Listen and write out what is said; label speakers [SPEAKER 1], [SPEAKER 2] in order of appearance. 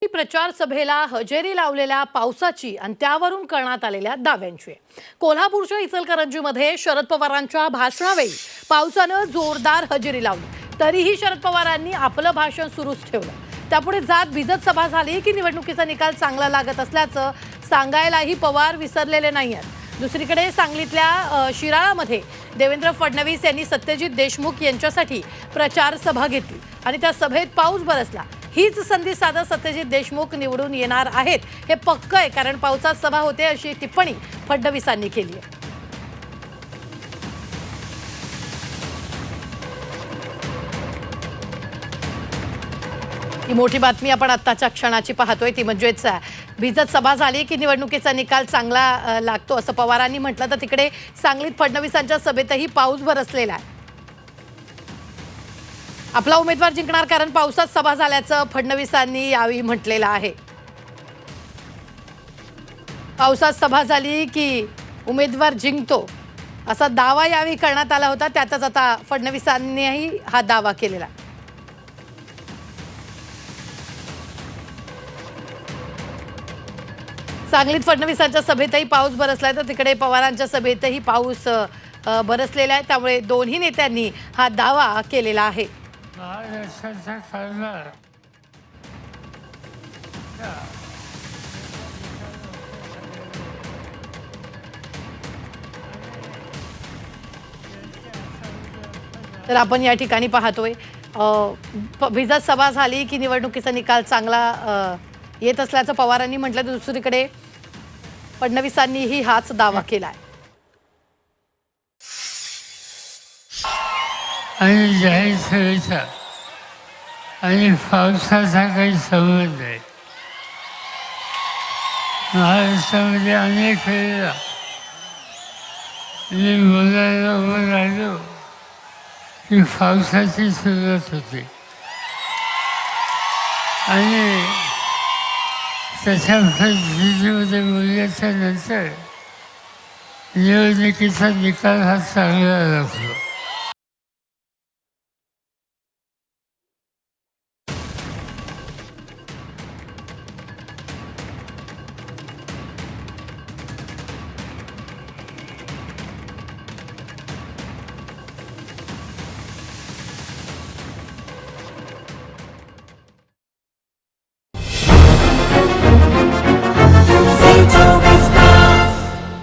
[SPEAKER 1] प्रचार सभेला हजेरी लावलेल्या पावसाची आणि त्यावरून करण्यात आलेल्या दाव्यांची कोल्हापूरच्या इचलकरंजीमध्ये शरद पवारांच्या भाषणावेळी पावसानं जोरदार हजेरी लावली तरीही शरद पवारांनी आपलं भाषण सुरूच ठेवलं। त्यापुढे जात भिजत सभा झाली की निवडणुकीचा निकाल चांगला लागत असल्याचं सांगायलाही पवार विसरलेले नाहीत। दुसरीकडे सांगलीतल्या शिराळामध्ये देवेंद्र फडणवीस यांनी सत्यजित देशमुख यांच्यासाठी प्रचार सभा घेतली आणि त्या सभेत पाऊस बरसला। हीच संधी साधत सत्यजित देशमुख निवडून येणार आहेत हे पक्क आहे, कारण पावसात सभा होते अशी टिप्पणी फडणवीसांनी केली आहे। ही मोठी बातमी आपण आत्ताच्या क्षणाची पाहतोय, ती म्हणजेच भिजत सभा झाली की निवडणुकीचा निकाल चांगला लागतो असं पवारांनी म्हटलं, तर तिकडे सांगलीत फडणवीसांच्या सभेतही पाऊस बरसलेला आहे। आपला उमेदवार जिंकणार कारण पावसात सभा झाल्याचं फडणवीसांनी यावेळी म्हटलेलं आहे। पावसात सभा झाली की उमेदवार जिंकतो असा दावा यावेळी करण्यात आला होता, त्यातच आता फडणवीसांनीही हा दावा केलेला। सांगलीत फडणवीसांच्या सभेतही पाऊस बरसलाय, तर तिकडे पवारांच्या सभेतही पाऊस बरसलेला आहे, त्यामुळे दोन्ही नेत्यांनी हा दावा केलेला आहे। तर आपण या ठिकाणी पाहतोय भिजत सभा झाली की निवडणुकीचा निकाल चांगला येत असल्याचं पवारांनी म्हटलं, तर दुसरीकडे फडणवीसांनीही हाच दावा केलाय।
[SPEAKER 2] आणि जाहीर सभेचा आणि पावसाचा काही संबंध आहे। महाराष्ट्रामध्ये अनेक वेळेला मी बोलायला उभं राहिलो की पावसाची सुरुवात होते आणि तशा परिस्थितीमध्ये बोलल्याच्या नंतर निवडणुकीचा निकाल हा चांगला लागतो।